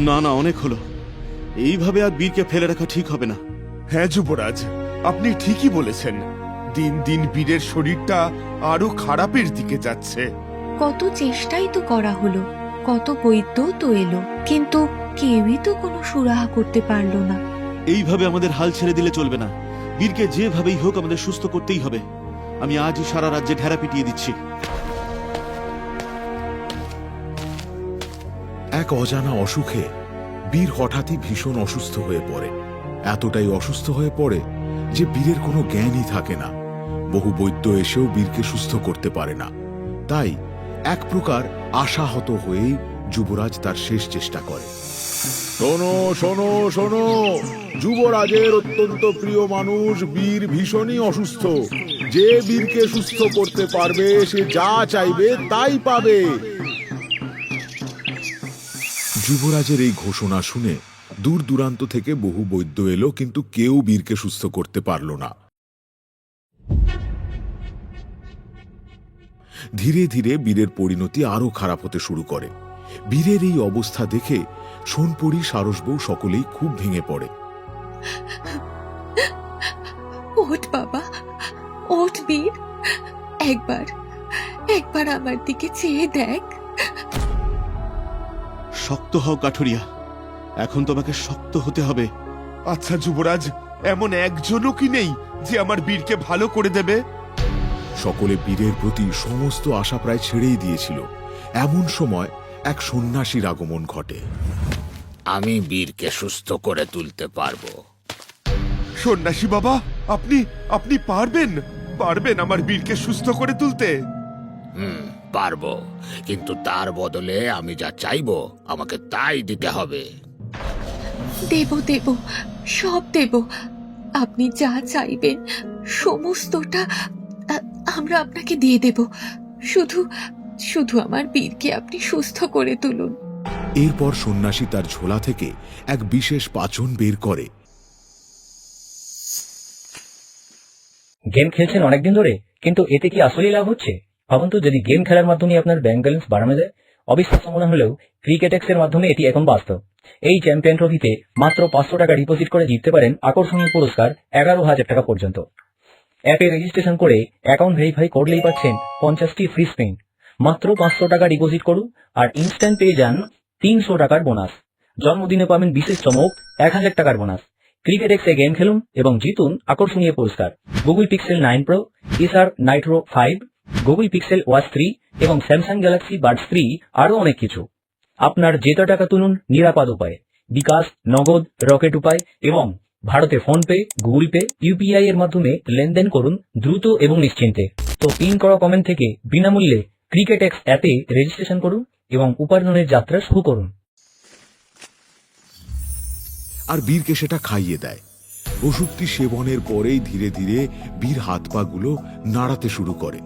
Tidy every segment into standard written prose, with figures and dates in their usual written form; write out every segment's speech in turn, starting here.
না না, অনেক হলো। এইভাবে আর বীরকে ফেলে রাখা ঠিক হবে না। হ্যাঁ যুবরাজ, আপনি ঠিকই বলেছেন। দিন দিন বীরের শরীরটা আরো খারাপের দিকে যাচ্ছে। কত চেষ্টাই তো করা হলো, কত বৈদ্য তো এলো, কিন্তু কেউই তো কোনো সুরাহা করতে পারলো না। এইভাবে আমাদের হাল ছেড়ে দিলে চলবে না। বীরকে যেভাবেই হোক আমাদের সুস্থ করতেই হবে। আমি আজই সারা রাজ্যে ঢেরা পিটিয়ে দিচ্ছি। এক অজানা অসুখে বীর হঠাৎই ভীষণ অসুস্থ হয়ে পড়ে। এতটাই অসুস্থ হয়ে পড়ে যে বীরের কোনো জ্ঞানই থাকে না। বহু বৈদ্য এসেও বীরকে সুস্থ করতে পারে না। তাই এক প্রকার আশাহত হয়েই যুবরাজ তার শেষ চেষ্টা করে। শোনো শোনো শোনো, যুবরাজের অত্যন্ত প্রিয় মানুষ বীর ভীষণই অসুস্থ। যে বীরকে সুস্থ করতে পারবে সে যা চাইবে তাই পাবে। যুবরাজের এই ঘোষণা শুনে দূর দূরান্ত থেকে বহু বৈদ্য এলো, কিন্তু কেউ বীরকে সুস্থ করতে পারল না। ধীরে ধীরে বীরের পরিণতি আরো খারাপ হতে শুরু করে। বীরের এই অবস্থা দেখে সোনপুরী, সারসবউ সকলেই খুব ভেঙে পড়ে। ওঠ বাবা, ওঠ বীর, একবার একবার আমার দিকে চেয়ে দেখ। শক্ত হও কাঠুরিয়া, এখন তোমাকে শক্ত হতে হবে। আচ্ছা যুবরাজ, এমন একজনও কি নেই যে আমার বীরকে ভালো করে দেবে? সকলে বীরের প্রতি সমস্ত আশা প্রায় ছেড়েই দিয়েছিল। এমন সময় এক সন্ন্যাসীর আগমন ঘটে। আমি বীরকে সুস্থ করে তুলতে পারবো। সন্ন্যাসী বাবা, আপনি আপনি পারবেন পারবেন আমার বীরকে সুস্থ করে তুলতে? পারবো, কিন্তু তার বদলে আমি যা চাইবো আমাকে তাই দিতে হবে। দেব দেব, সব দেব। আপনি যা চাইবেন সমস্তটা আমরা আপনাকে দিয়ে দেব। শুধু শুধু আমার বীরকে আপনি সুস্থ করে তুলুন। এরপর সন্ন্যাসী তার ঝোলা থেকে এক বিশেষ পাচন বের করে। গেম খেলছেন অনেকদিন ধরে, কিন্তু এতে কি আসলেই লাভ হচ্ছে? ভাবুন তো, যদি গেম খেলার মাধ্যমে আপনার ব্যাংক ব্যালেন্স বাড়ানো যায়। অবিশ্বাস্য মনে হলেও ক্রিকেটেক্স এর মাধ্যমে এটি এখন বাস্তব। এই চ্যাম্পিয়ন ট্রফিতে মাত্র 500 টাকা ডিপোজিট করে জিততে পারেন আকর্ষণীয় পুরস্কার 11,000 টাকা পর্যন্ত। অ্যাপে রেজিস্ট্রেশন করে অ্যাকাউন্ট ভেরিফাই করলেই পাচ্ছেন 50টি ফ্রি স্পিন। মাত্র 500 টাকা ডিপোজিট করুন আর ইনস্ট্যান্ট পেয়ে যান 300 টাকার বোনাস। জন্মদিনে পাবেন বিশেষ চমক 1000 টাকার বোনাস। ক্রিকেটেক্সে গেম খেলুন এবং জিতুন আকর্ষণীয় পুরস্কার। গুগল পিক্সেল 9 প্রো, এসার নাইট্রো 5, গুগল পিক্সেল ওয়াচ 3 এবং স্যামসাং গ্যালাক্সি বাডস 3, আরও অনেক কিছু। আপনার জেতা টাকা তুলুন নিরাপদ উপায়ে। বিকাশ, নগদ, রকেট উপায় এবং ভারতে ফোনপে, গুগল পে, ইউপিআই এর মাধ্যমে লেনদেন করুন দ্রুত এবং নিশ্চিন্তে। তো পিন করা কমেন্ট থেকে বিনামূল্যে ক্রিকেটেক্স অ্যাপে রেজিস্ট্রেশন করুন এবং উপার্জনের যাত্রা শুরু করুন। আর বীরকে সেটা খাইয়ে দেয়। ওষুধটি সেবনের পরেই ধীরে ধীরে বীর হাত পা গুলো নাড়াতে শুরু করে।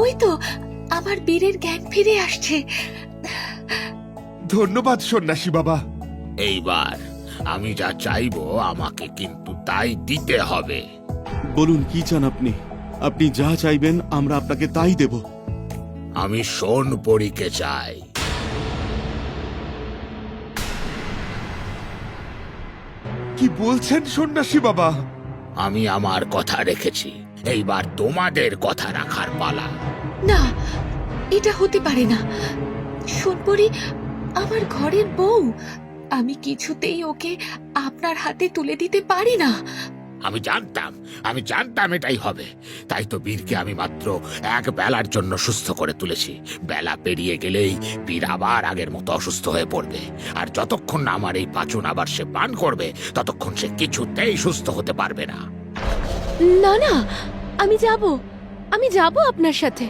ওই তো আমার বীরের জ্ঞান ফিরে আসছে। ধন্যবাদ সন্ন্যাসী বাবা। এইবার আমি যা চাইবো আমাকে কিন্তু তাই দিতে হবে। বলুন কি চান আপনি? আপনি যা চাইবেন আমরা আপনাকে তাই দেব। আমি সোনপুরীকে চাই। কি বলছেন সন্ন্যাসী বাবা? আমি আমার কথা রেখেছি, এইবার তোমাদের কথা রাখার পালা। না, এটা হতে পারে না। সোনপুরি আমার ঘরের বউ, আমি কিছুতেই ওকে আপনার হাতে তুলে দিতে পারি না। আমি জানতাম এটাই হবে। তাই তো বীরকে আমি মাত্র এক বেলার জন্য সুস্থ করে তুলেছি। বেলা পেরিয়ে গেলেই বীর আবার আগের মতো অসুস্থ হয়ে পড়বে। আর যতক্ষণ না আমার এই পাচন আবার সে পান করবে ততক্ষণ সে কিছুতেই সুস্থ হতে পারবে না। না না, আমি যাব আপনার সাথে।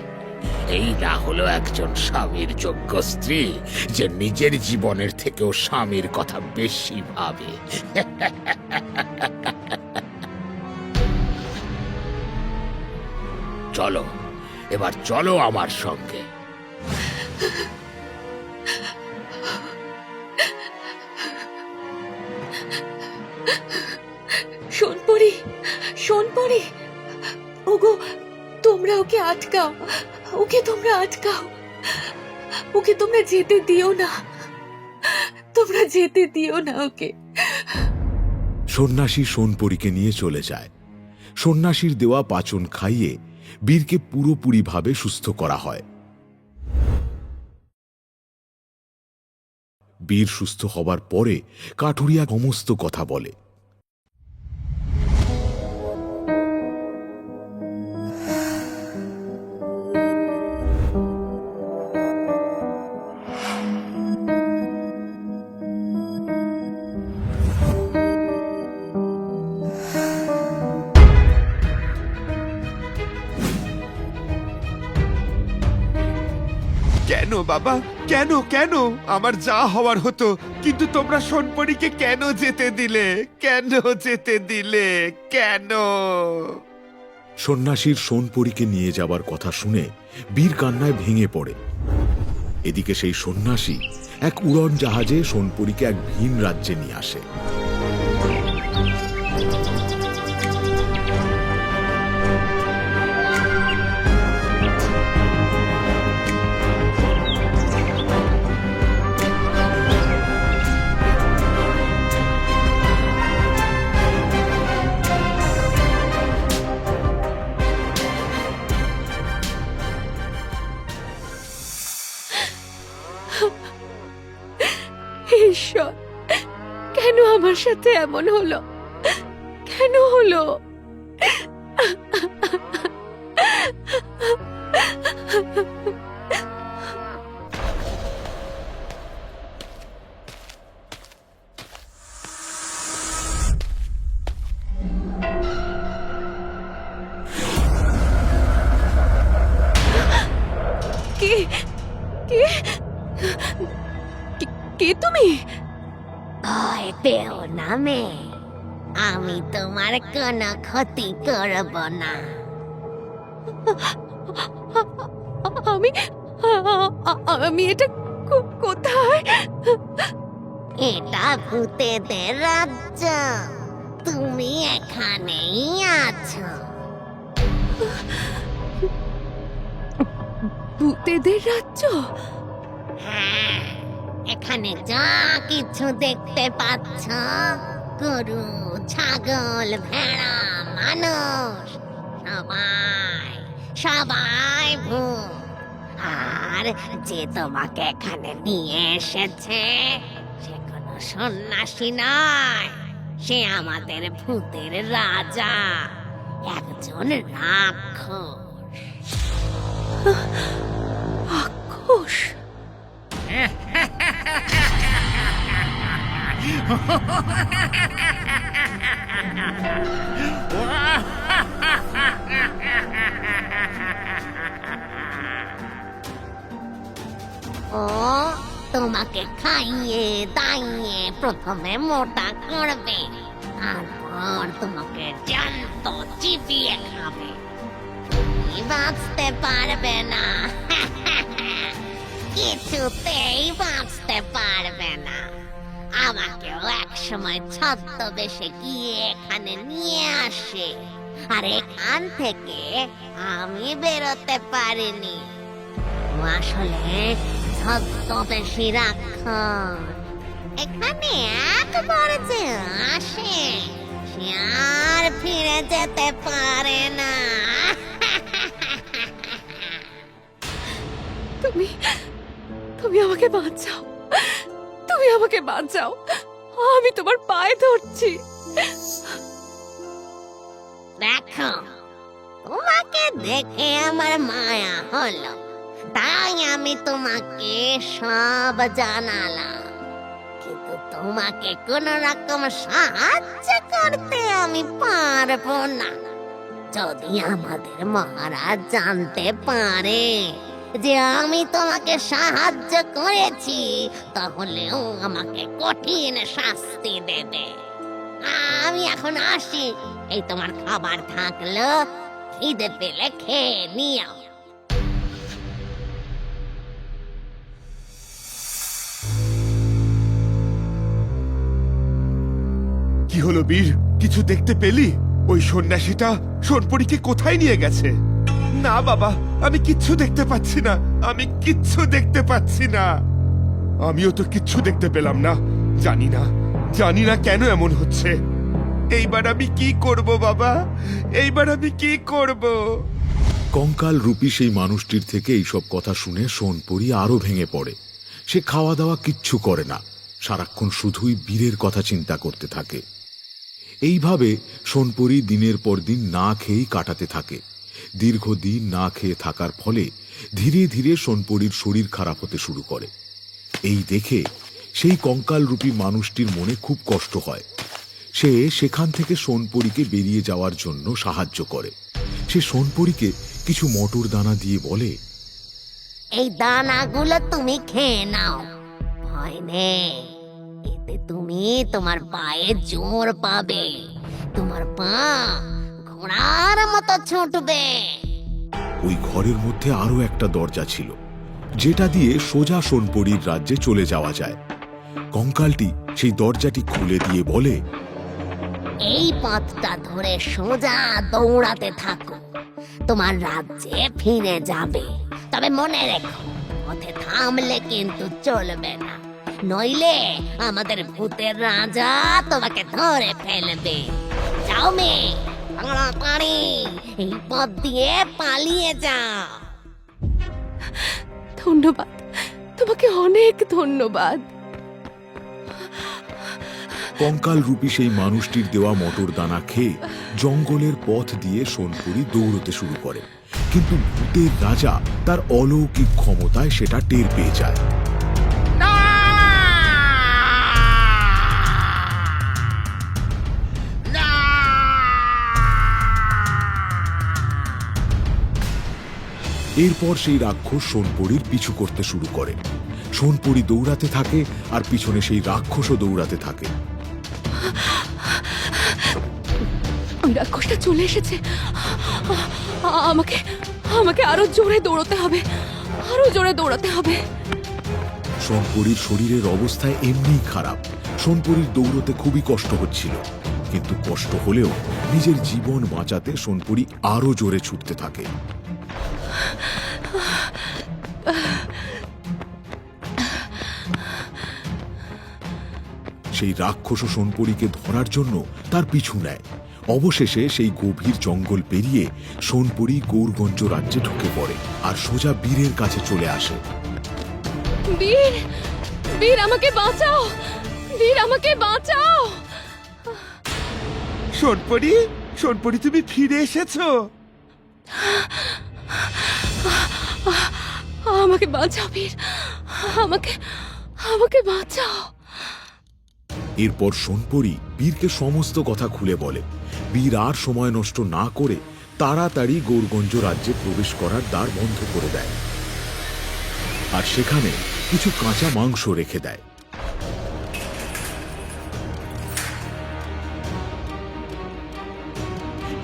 এই না হলো একজন স্বামীর যোগ্য স্ত্রী, যে নিজের জীবনের থেকেও স্বামীর কথা বেশি ভাবে। চলো, এবার চলো আমার সঙ্গে। সোনপুরি, ওগো, তোমরা ওকে আটকাও, তোমরা আটকাও। ওকে তোমরা যেতে দিও না, তোমরা যেতে দিও না ওকে। সন্ন্যাসী সোনপরীকে নিয়ে চলে যায়। সন্ন্যাসীর দেওয়া পাচন খাইয়ে বীরকে পুরোপুরিভাবে সুস্থ করা হয়। বীর সুস্থ হবার পরে কাঠুরিয়া সমস্ত কথা বলে। কেন বাবা, কেন কেন? আমার যা হওয়ার হতো, কিন্তু তোমরা সোনপরীকে কেন যেতে দিলে? কেন যেতে দিলে? কেন? সন্ন্যাসীর সোনপরীকে নিয়ে যাবার কথা শুনে বীর কান্নায় ভেঙে পড়ে। এদিকে সেই সন্ন্যাসী এক উড়ন জাহাজে সোনপরীকে এক ভিন রাজ্যে নিয়ে আসে। ঈশ্বর, কেন আমার সাথে এমন হলো? কেন হলো? কে কে কে তুমি? ভয় পেও না মেয়ে, আমি তোমার কোনো ক্ষতি করব না। আমি আমি এটা কোথায়? এটা ভূতেদের রাজ্য, তুমি এখানেই আছো। ভূতেদের রাজ্য? হ্যাঁ, এখানে যা কিছু দেখতে পাচ্ছ, গরু, ছাগল, ভেড়া, মানুষ, সবাই সবাই ভূত। আর যে তোমাকে এখানে নিয়ে এসেছে সে কোনো সন্ন্যাসী নয়, সে আমাদের ভূতের রাজা, একজন রাক্ষস। রাক্ষস? ও তোমাকে খাইয়ে দাইয়ে প্রথমে মোটা করবে, তারপর তোমাকে জ্যান্ত চিবিয়ে খাবে। তুমি বাঁচতে পারবে না, কিছুতেই বাঁচতে পারবে না। আমাকেও এক সময় ছদ্মবেশে গিয়ে এখানে নিয়ে আসে, আর এখান থেকে আমি বেরোতে পারিনি। ও আসলে ছদ্মবেশী রাক্ষস। এখানে একবার যে আসে সে আর ফিরে যেতে পারে না। তুমি তুমি আমাকে বাঁচাও, তুমি আমাকে বাঁচাও, আমি তোমার পায়ে ধরছি। দেখো, তোমাকে দেখে আমার মায়া হলো, তাই আমি তোমাকে সব জানালাম, কিন্তু তোমাকে কোন রকম সাহায্য করতে আমি পারবো না। যদি আমাদের মহারাজ জানতে পারে যে আমি তোমাকে সাহায্য করেছি, তাহলেও আমাকে কঠিন শাস্তি দেবে। আমি এখন আসি, এই তোমার খাবার থাকলো, খিদে পেলে খেয়ে নিও। কি হলো বীর, কিছু দেখতে পেলি? ওই সন্ন্যাসীটা সোনপরীকে কোথায় নিয়ে গেছে? না বাবা, আমি কিচ্ছু দেখতে পাচ্ছি না। আমি কিচ্ছু দেখতে পাচ্ছি না। আমিও তো কিচ্ছু দেখতে পেলাম না। জানি না কেন এমন হচ্ছে। এইবার আমি কি করব বাবা? এইবার আমি কি করব? কঙ্কাল রূপী সেই মানুষটির থেকে এইসব কথা শুনে সোনপরি আরো ভেঙে পড়ে। সে খাওয়া দাওয়া কিচ্ছু করে না, সারাক্ষণ শুধুই বীরের কথা চিন্তা করতে থাকে। এইভাবে সোনপরি দিনের পর দিন না খেয়েই কাটাতে থাকে। দীর্ঘদিন না খেয়ে থাকার ফলে ধীরে ধীরে সোনপরির শরীর খারাপ হতে শুরু করে। এই দেখে সেই কঙ্কাল রূপী মানুষটির মনে খুব কষ্ট হয়। সে সেখান থেকে সোনপরিকে বেরিয়ে যাওয়ার জন্য সাহায্য করে। সে সোনপরিকে কিছু মটর দানা দিয়ে বলে, এই দানাগুলো তুমি খেয়ে নাও, ভয় নেই। এতে তুমি তোমার পায়ে জোর পাবে, তোমার পা ঘোড়ার মতো ছুটবে। ওই ঘরের মধ্যে আরো একটা দরজা ছিল, যেটা দিয়ে সোজা সোনপরির রাজ্যে চলে যাওয়া যায়। কঙ্কালটি সেই দরজাটি খুলে দিয়ে বলে, এই পথটা ধরে সোজা দৌড়াতে থাকো, তোমার রাজ্যে ফিরে যাবে। তবে মনে রেখো, পথে থামলে কিন্তু চলবে না, নইলে আমাদের ভূতের রাজা তোমাকে ধরে ফেলবে। যাও মেয়ে, তাড়াতাড়ি এই পথ দিয়ে পালিয়ে যাও। ধন্যবাদ, তোমাকে অনেক ধন্যবাদ। কঙ্কাল রূপী সেই মানুষটির দেওয়া মটর দানা খেয়ে জঙ্গলের পথ দিয়ে সোনপরি দৌড়তে শুরু করে। কিন্তু ভূতের রাজা তার অলৌকিক ক্ষমতায় সেটা টের পেয়ে যায়। এরপর সেই রাক্ষস সোনপরির পিছু করতে শুরু করে। সোনপরি দৌড়াতে থাকে আর পিছনে সেই রাক্ষসও দৌড়াতে থাকে। ওই রাক্ষসটা চলে এসেছে। আমাকে আরো জোরে দৌড়তে হবে, আরো জোরে দৌড়াতে হবে। সোনপরির শরীরের অবস্থায় এমনিই খারাপ। সোনপরির দৌড়তে খুবই কষ্ট হচ্ছিল, কিন্তু কষ্ট হলেও নিজের জীবন বাঁচাতে সোনপরি আরো জোরে ছুটতে থাকে। সেই রাক্ষস সোনপরিকে ধরার জন্য তার পিছু নেয়। অবশেষে সেই গভীর জঙ্গল পেরিয়ে সোনপরি গৌরগঞ্জ রাজ্যে ঢুকে পড়ে আর সোজা বীরের কাছে চলে আসে। বীর, বীর আমাকে বাঁচাও, বীর আমাকে বাঁচাও। সোনপরি তুমি ফিরে এসেছো? আমাকে বাঁচাও বীর, আমাকে বাঁচাও। এরপর সোনপরি বীরকে সমস্ত কথা খুলে বলে। বীর আর সময় নষ্ট না করে তাড়াতাড়ি গৌরগঞ্জ রাজ্যে প্রবেশ করার দ্বার বন্ধ করে দেয় আর সেখানে কিছু কাঁচা মাংস রেখে দেয়।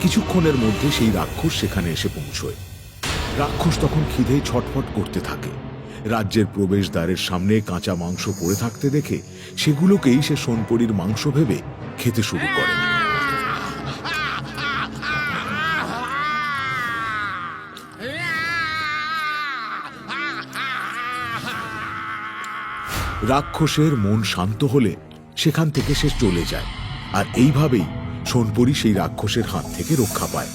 কিছুক্ষণের মধ্যে সেই রাক্ষস সেখানে এসে পৌঁছয়। রাক্ষস তখন খিদে ছটফট করতে থাকে। রাজ্যের প্রবেশদ্বারের সামনে কাঁচা মাংস পড়ে থাকতে দেখে সেগুলোকেই সে সোনপরির মাংস ভেবে খেতে শুরু করে। রাক্ষসের মন শান্ত হলে সেখান থেকে সে চলে যায় আর এইভাবেই সোনপরি সেই রাক্ষসের হাত থেকে রক্ষা পায়।